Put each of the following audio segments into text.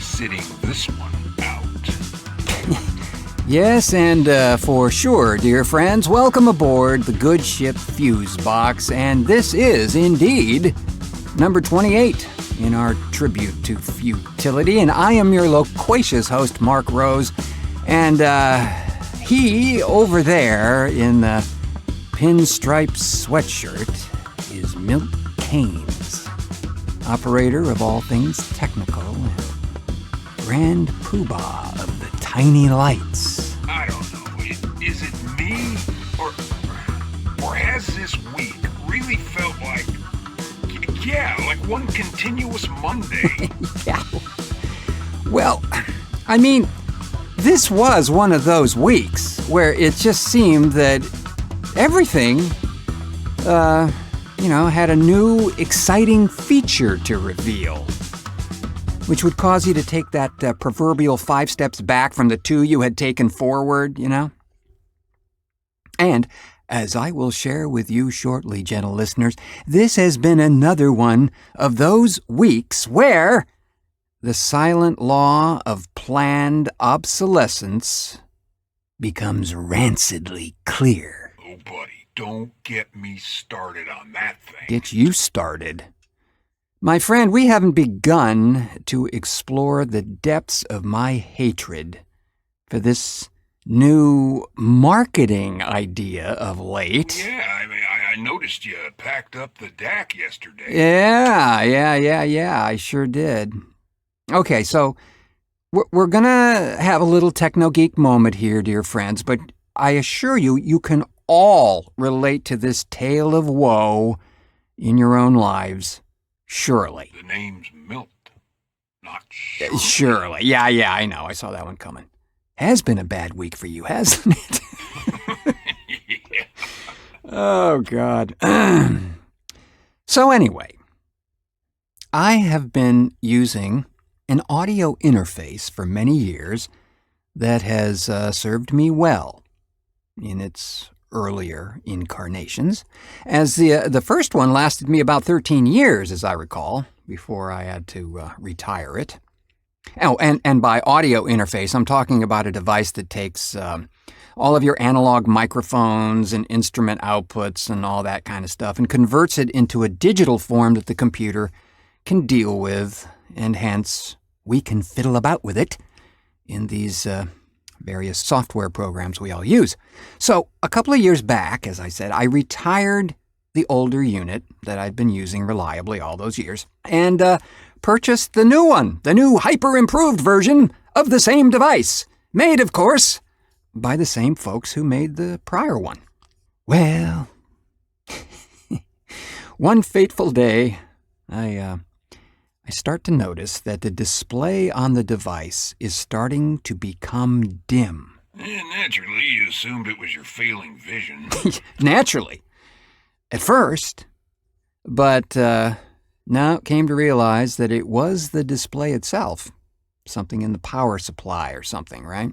sitting this one out. Yes, and for sure, dear friends, welcome aboard the good ship Fusebox, and this is indeed number 28 in our tribute to futility, and I am your loquacious host, Mark Rose, and he over there in the pinstripe sweatshirt is Milt Keynes, operator of all things technical and grand poobah of the tiny lights. I don't know. Is it me? Or has this week really felt like... Yeah, like one continuous Monday? Yeah. Well, I mean, this was one of those weeks where it just seemed that everything, had a new exciting feature to reveal, which would cause you to take that proverbial 5 steps back from the 2 you had taken forward, And, as I will share with you shortly, gentle listeners, this has been another one of those weeks where the silent law of planned obsolescence becomes rancidly clear. Oh, buddy, don't get me started on that thing. Get you started. My friend, we haven't begun to explore the depths of my hatred for this new marketing idea of late. Yeah, I mean, I noticed you packed up the DAC yesterday. Yeah, I sure did. Okay, so we're gonna have a little techno-geek moment here, dear friends, but I assure you, you can all relate to this tale of woe in your own lives, surely. The name's Milt, not Shirley. Surely. Yeah, I know. I saw that one coming. Has been a bad week for you, hasn't it? Yeah. Oh, God. So anyway, I have been using an audio interface for many years that has served me well in its earlier incarnations, as the first one lasted me about 13 years, as I recall, before I had to retire it. Oh, and by audio interface, I'm talking about a device that takes all of your analog microphones and instrument outputs and all that kind of stuff and converts it into a digital form that the computer can deal with, and hence we can fiddle about with it in these various software programs we all use. So a couple of years back, as I said, I retired the older unit that I'd been using reliably all those years and purchased the new one, the new hyper-improved version of the same device, made, of course, by the same folks who made the prior one. Well, one fateful day, I start to notice that the display on the device is starting to become dim. Naturally, you assumed it was your failing vision. Naturally. At first. But now came to realize that it was the display itself. Something in the power supply or something, right?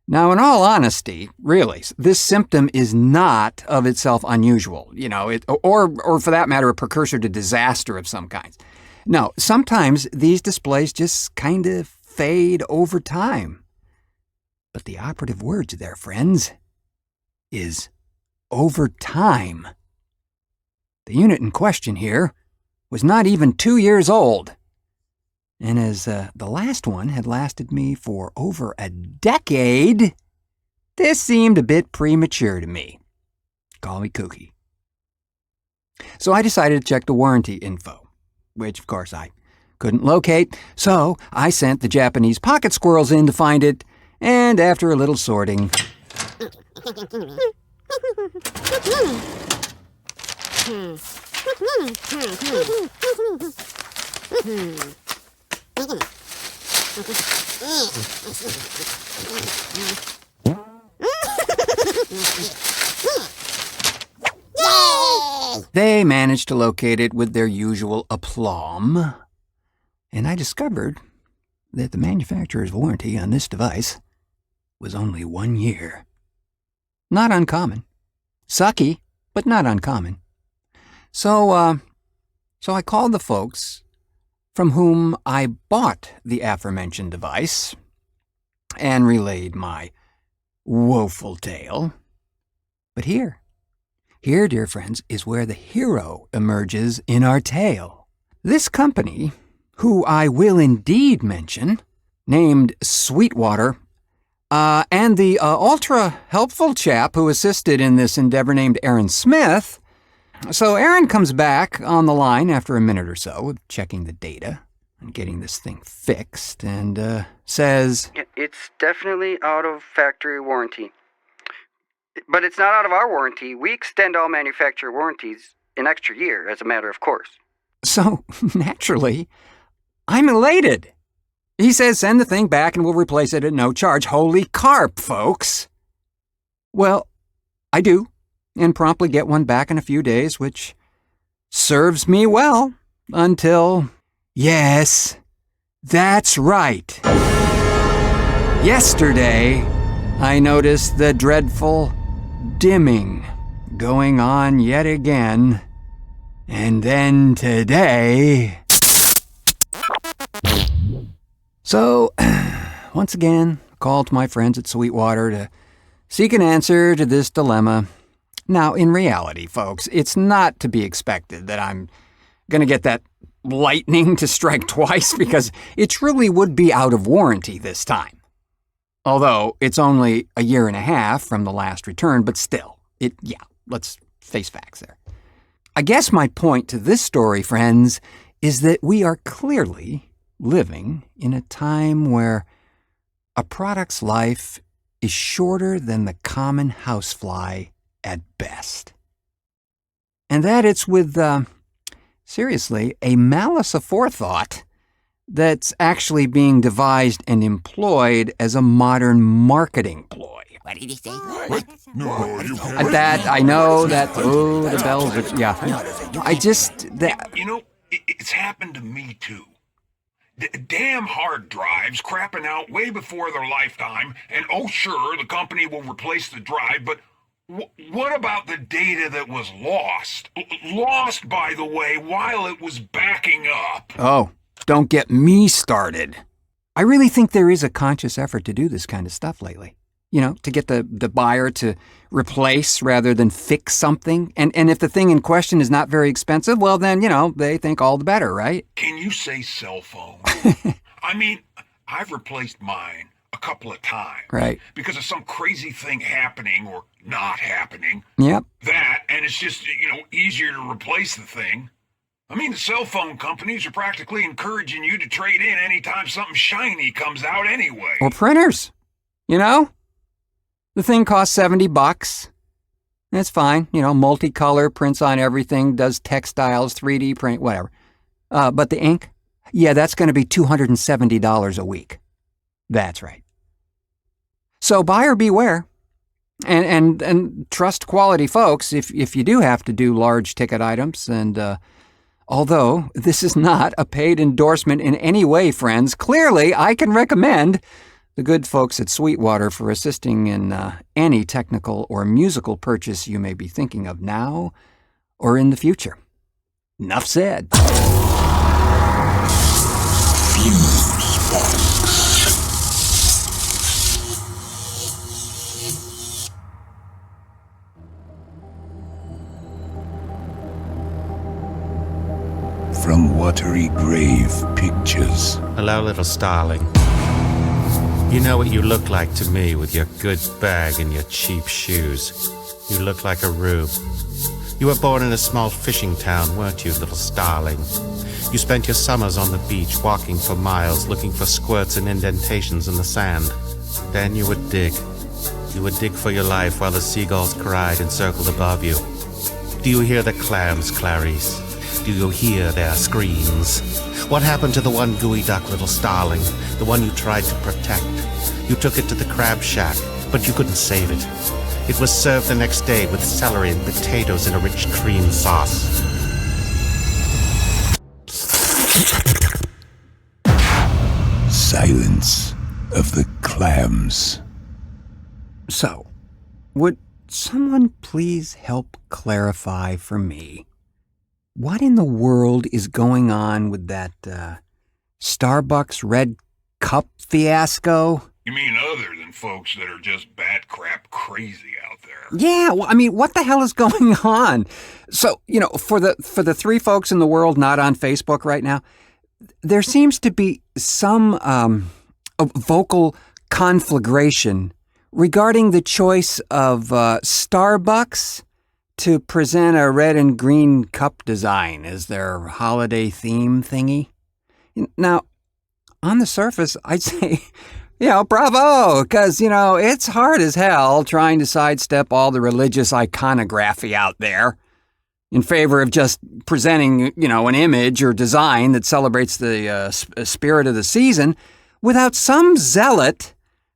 Now, in all honesty, really, this symptom is not of itself unusual, or for that matter, a precursor to disaster of some kind. No, sometimes these displays just kind of fade over time. But the operative words there, friends, is over time. The unit in question here was not even 2 years old. And as the last one had lasted me for over a decade, this seemed a bit premature to me. Call me kooky. So I decided to check the warranty info, which, of course, I couldn't locate, so I sent the Japanese pocket squirrels in to find it, and after a little sorting... They managed to locate it with their usual aplomb, and I discovered that the manufacturer's warranty on this device was only 1 year. Not uncommon. Sucky, but not uncommon. So I called the folks from whom I bought the aforementioned device and relayed my woeful tale. But here, dear friends, is where the hero emerges in our tale. This company, who I will indeed mention, named Sweetwater, and the ultra-helpful chap who assisted in this endeavor named Aaron Smith. So Aaron comes back on the line after a minute or so of checking the data and getting this thing fixed and says, "It's definitely out of factory warranty. But it's not out of our warranty. We extend all manufacturer warranties an extra year as a matter of course." So, naturally, I'm elated. He says send the thing back and we'll replace it at no charge. Holy carp, folks! Well, I do, and promptly get one back in a few days, which serves me well until... Yes, that's right. Yesterday, I noticed the dreadful dimming going on yet again. And then today... So, once again, called my friends at Sweetwater to seek an answer to this dilemma. Now, in reality, folks, it's not to be expected that I'm going to get that lightning to strike twice, because it truly would be out of warranty this time. Although, it's only a year and a half from the last return, but still, let's face facts there. I guess my point to this story, friends, is that we are clearly living in a time where a product's life is shorter than the common housefly at best. And that it's with, seriously, a malice aforethought that's actually being devised and employed as a modern marketing ploy. What did he say? What? No, you... That, I know that, the bells are, yeah. I just, that... You know, it's happened to me too. Damn hard drives crapping out way before their lifetime, and oh sure, the company will replace the drive, but what about the data that was lost? Lost, by the way, while it was backing up. Oh, don't get me started. I really think there is a conscious effort to do this kind of stuff lately. You know, to get the buyer to replace rather than fix something. And if the thing in question is not very expensive, well then, they think all the better, right? Can you say cell phone? I mean, I've replaced mine a couple of times. Right. Because of some crazy thing happening or not happening. Yep. That, and it's just, easier to replace the thing. I mean, the cell phone companies are practically encouraging you to trade in anytime something shiny comes out anyway. Or printers, The thing costs $70. That's fine. Multicolor, prints on everything, does textiles, 3D print, whatever. But the ink? Yeah, that's going to be $270 a week. That's right. So buyer beware. And trust quality folks if you do have to do large ticket items. And although this is not a paid endorsement in any way, friends, clearly I can recommend the good folks at Sweetwater for assisting in any technical or musical purchase you may be thinking of now or in the future. Enough said. Fusebox. From Watery Grave Pictures. Hello, little starling. You know what you look like to me with your good bag and your cheap shoes. You look like a rube. You were born in a small fishing town, weren't you, little starling? You spent your summers on the beach, walking for miles, looking for squirts and indentations in the sand. Then you would dig. You would dig for your life while the seagulls cried and circled above you. Do you hear the clams, Clarice? Do you hear their screams? What happened to the one gooey duck, little starling? The one you tried to protect? You took it to the crab shack, but you couldn't save it. It was served the next day with celery and potatoes in a rich cream sauce. Silence of the Clams. So, would someone please help clarify for me what in the world is going on with that Starbucks red cup fiasco? You mean other than folks that are just bat crap crazy out there? Yeah, well, I mean, what the hell is going on? So, for the three folks in the world not on Facebook right now, there seems to be some vocal conflagration regarding the choice of Starbucks to present a red and green cup design as their holiday theme thingy. Now, on the surface, I'd say, bravo, because, it's hard as hell trying to sidestep all the religious iconography out there in favor of just presenting, an image or design that celebrates the spirit of the season without some zealot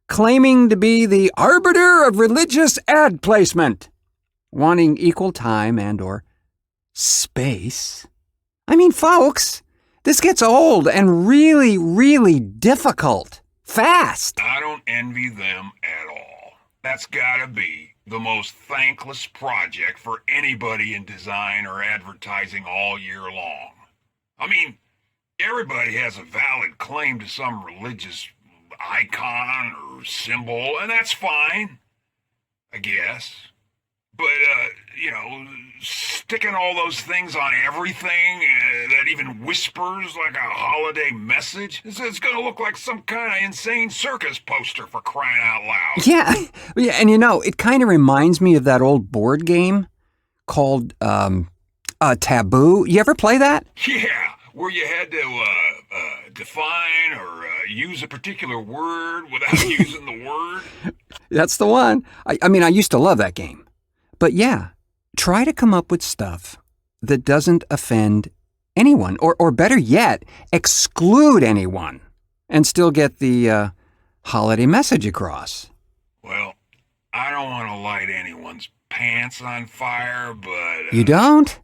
claiming to be the arbiter of religious ad placement, wanting equal time and or space. I mean, folks, this gets old and really, really difficult. Fast. I don't envy them at all. That's gotta be the most thankless project for anybody in design or advertising all year long. I mean, everybody has a valid claim to some religious icon or symbol, and that's fine, I guess. But, sticking all those things on everything that even whispers like a holiday message, it's going to look like some kind of insane circus poster, for crying out loud. Yeah, and it kind of reminds me of that old board game called Taboo. You ever play that? Yeah, where you had to define or use a particular word without using the word. That's the one. I mean, I used to love that game. But yeah, try to come up with stuff that doesn't offend anyone, or better yet, exclude anyone, and still get the holiday message across. Well, I don't want to light anyone's pants on fire, but... You don't?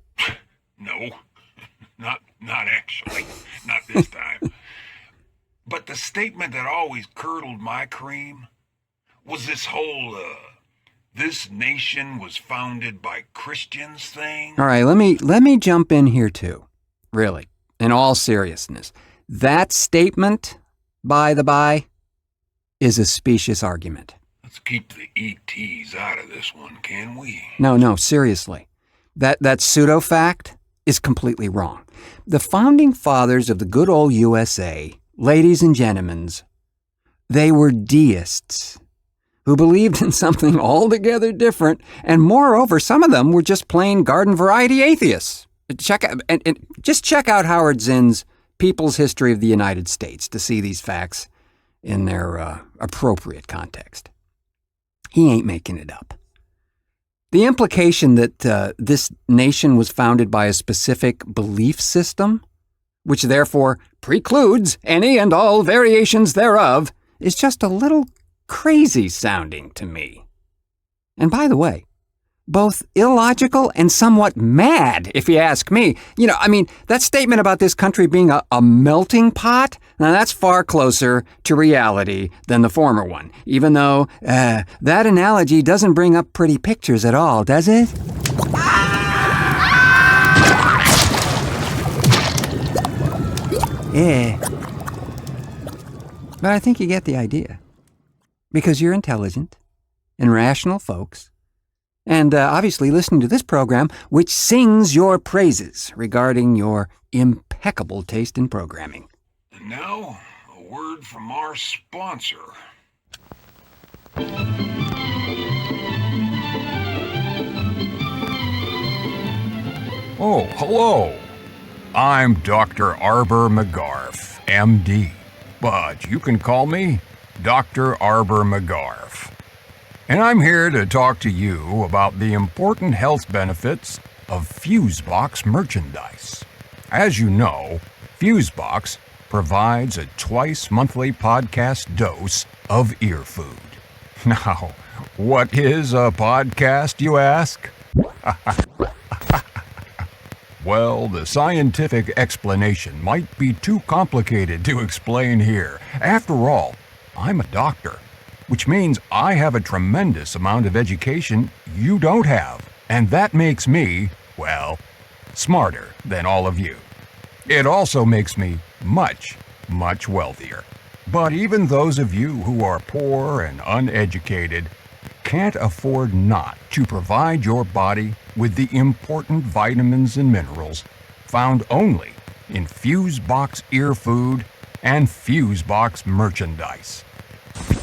No, not actually. Not this time. But the statement that always curdled my cream was this whole, this nation was founded by Christians thing. All right, let me jump in here too. Really, in all seriousness. That statement, by the by, is a specious argument. Let's keep the ETs out of this one, can we? No, seriously. That pseudo-fact is completely wrong. The founding fathers of the good old USA, ladies and gentlemen, they were deists who believed in something altogether different, and moreover, some of them were just plain garden variety atheists. Just check out Howard Zinn's People's History of the United States to see these facts in their appropriate context. He ain't making it up. The implication that this nation was founded by a specific belief system, which therefore precludes any and all variations thereof, is just a little crazy sounding to me. And by the way, both illogical and somewhat mad, if you ask me. That statement about this country being a melting pot, now that's far closer to reality than the former one, even though that analogy doesn't bring up pretty pictures at all, does it? Yeah. But I think you get the idea. Because you're intelligent and rational folks, and obviously listening to this program, which sings your praises regarding your impeccable taste in programming. And now, a word from our sponsor. Oh, hello. I'm Dr. Arber McGarf, MD, but you can call me Dr. Arber McGarf. And I'm here to talk to you about the important health benefits of Fusebox merchandise. As you know, Fusebox provides a twice-monthly podcast dose of ear food. Now, what is a podcast, you ask? Well, the scientific explanation might be too complicated to explain here. After all, I'm a doctor, which means I have a tremendous amount of education you don't have, and that makes me, well, smarter than all of you. It also makes me much, much wealthier. But even those of you who are poor and uneducated can't afford not to provide your body with the important vitamins and minerals found only in Fusebox ear food and Fusebox merchandise.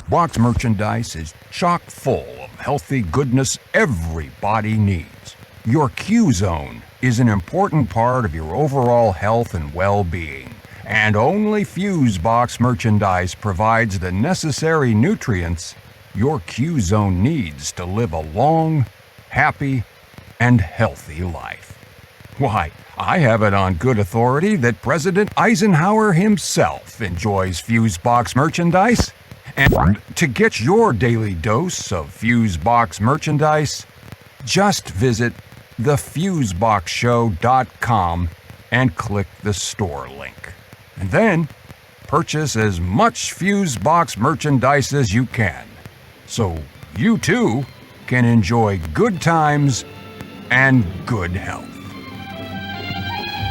Box merchandise is chock full of healthy goodness every body needs. Your Q-Zone is an important part of your overall health and well-being, and only Fusebox merchandise provides the necessary nutrients your Q-Zone needs to live a long, happy, and healthy life. Why, I have it on good authority that President Eisenhower himself enjoys Fusebox merchandise. And to get your daily dose of Fusebox merchandise, just visit thefuseboxshow.com and click the store link. And then purchase as much Fusebox merchandise as you can, so you too can enjoy good times and good health.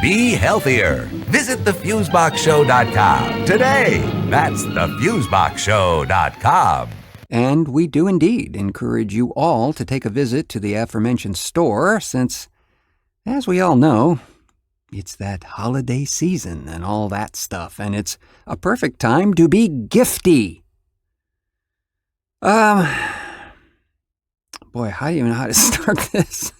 Be healthier. Visit thefuseboxshow.com today. That's thefuseboxshow.com. And we do indeed encourage you all to take a visit to the aforementioned store since, as we all know, it's that holiday season and all that stuff, and it's a perfect time to be gifty. Boy, how do you know how to start this?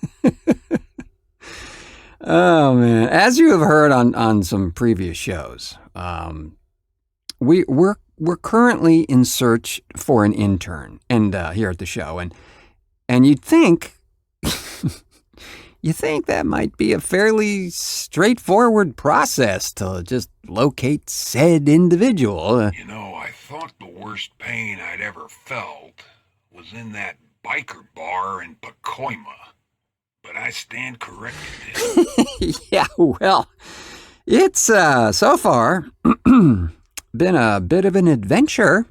Oh, man. As you have heard on some previous shows, we're currently in search for an intern and here at the show. And you'd think that might be a fairly straightforward process to just locate said individual. You know, I thought the worst pain I'd ever felt was in that biker bar in Pacoima. But I stand corrected. Yeah, well, it's so far been a bit of an adventure.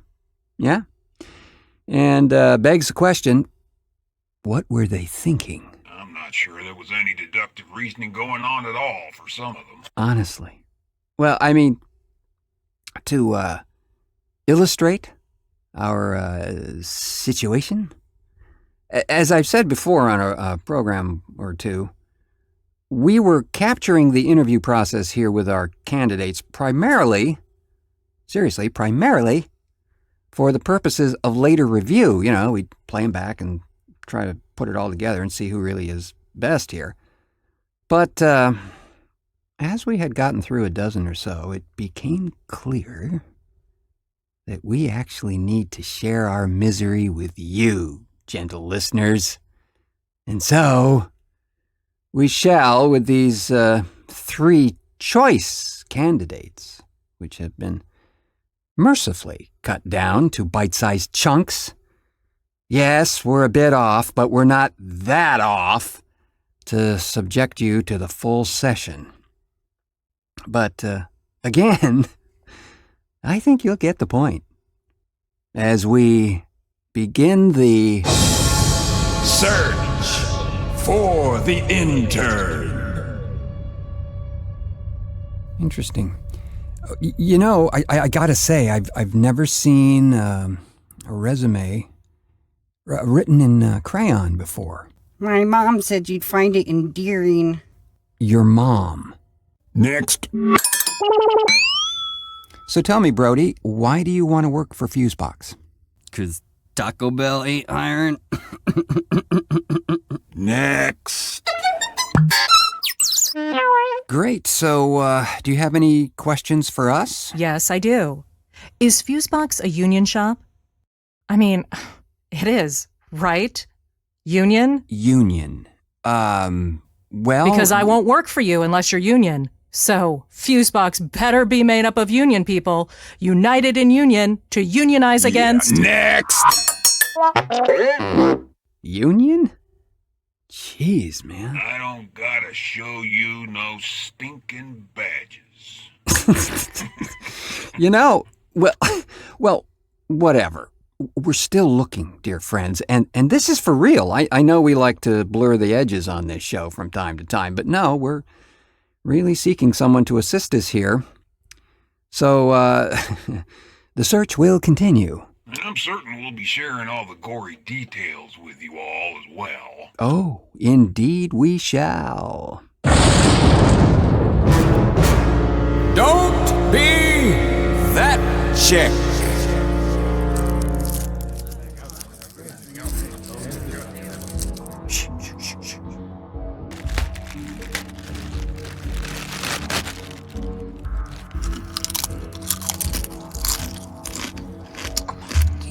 Yeah. And begs the question, what were they thinking? I'm not sure there was any deductive reasoning going on at all for some of them. Honestly. Well, I mean, to illustrate our situation, as I've said before on a program or two, we were capturing the interview process here with our candidates primarily for the purposes of later review. You know, we'd play them back and try to put it all together and see who really is best here. But as we had gotten through a dozen or so, it became clear that we actually need to share our misery with you, gentle listeners. And so we shall with these 3 choice candidates, which have been mercifully cut down to bite-sized chunks. Yes, we're a bit off, but we're not that off to subject you to the full session. But again, I think you'll get the point as we begin the Search for the intern. Interesting. You know, I gotta say, I've never seen a resume written in crayon before. My mom said you'd find it endearing. Your mom. Next. So tell me, Brody, why do you want to work for Fusebox? 'Cause Taco Bell ain't iron. Next. Great. So, do you have any questions for us? Yes, I do. Is Fusebox a union shop? I mean, it is, right? Union? Union. Well... Because I won't work for you unless you're union. So, Fusebox better be made up of union people, united in union to unionize against... Next. Union? Jeez, man. I don't gotta show you no stinking badges. You know, well, whatever. We're still looking, dear friends, and this is for real. I know we like to blur the edges on this show from time to time, but no, we're really seeking someone to assist us here. So, the search will continue. I'm certain we'll be sharing all the gory details with you all as well. Oh, indeed we shall. Don't be that chick.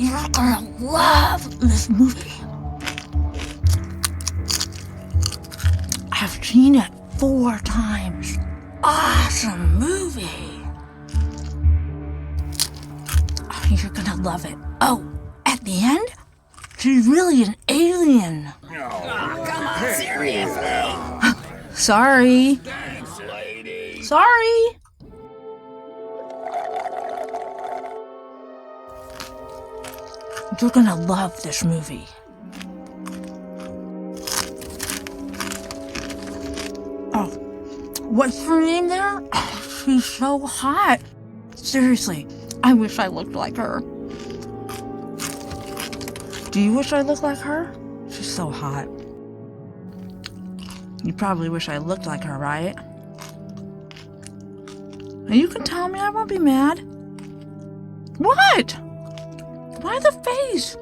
You're gonna love this movie. I've seen it 4 times. Awesome movie. Oh, you're gonna love it. Oh, at the end, she's really an alien. Come on, seriously. Sorry. Thanks, lady. Sorry. You're gonna love this movie. Oh, what's her name there? Oh, she's so hot. Seriously, I wish I looked like her. Do you wish I looked like her? She's so hot. You probably wish I looked like her, right? You can tell me, I won't be mad. What? Why the face?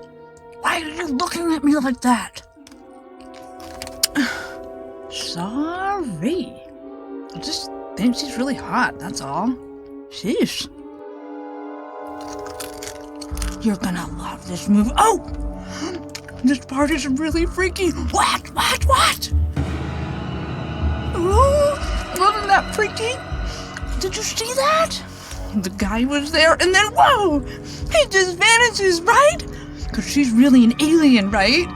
Why are you looking at me like that? Sorry. I just think she's really hot, that's all. Sheesh. You're gonna love this movie. Oh! This part is really freaky. What? Oh, wasn't that freaky? Did you see that? The guy was there, and then, whoa! He just vanishes, right? Because she's really an alien, right?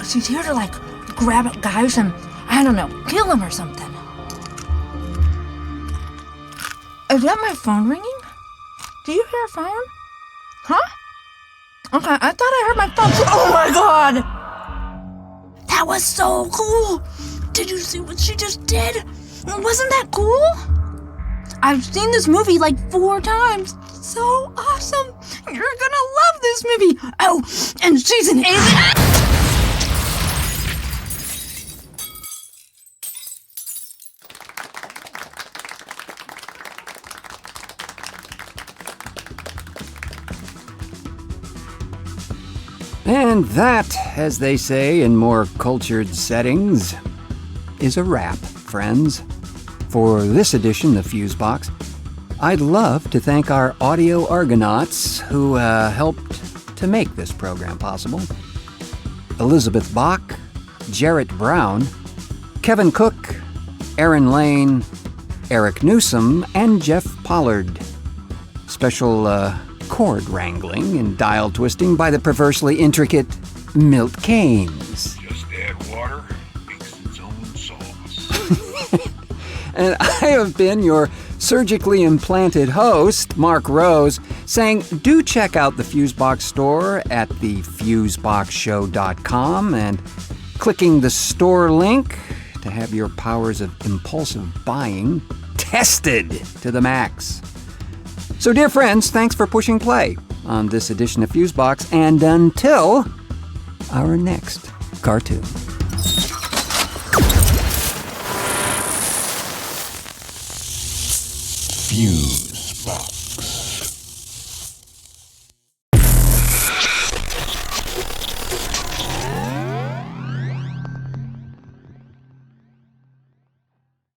She's here to, like, grab guys and, I don't know, kill them or something. Is that my phone ringing? Do you hear a phone? Huh? Okay, I thought I heard my phone. Oh my god! That was so cool! Did you see what she just did? Wasn't that cool? I've seen this movie like 4 times. So awesome! You're gonna love this movie! Oh, and she's an alien! And that, as they say in more cultured settings, is a wrap, friends. For this edition of Fusebox, I'd love to thank our audio argonauts who helped to make this program possible. Elizabeth Bach, Jarrett Brown, Kevin Cook, Aaron Lane, Eric Newsom, and Jeff Pollard. Special chord wrangling and dial twisting by the perversely intricate Milt Kanes. Just add water, makes its own sauce. And I have been your surgically implanted host, Mark Rose, saying do check out the Fusebox store at thefuseboxshow.com and clicking the store link to have your powers of impulsive buying tested to the max. So, dear friends, thanks for pushing play on this edition of Fusebox, and until our next cartoon. Fuse.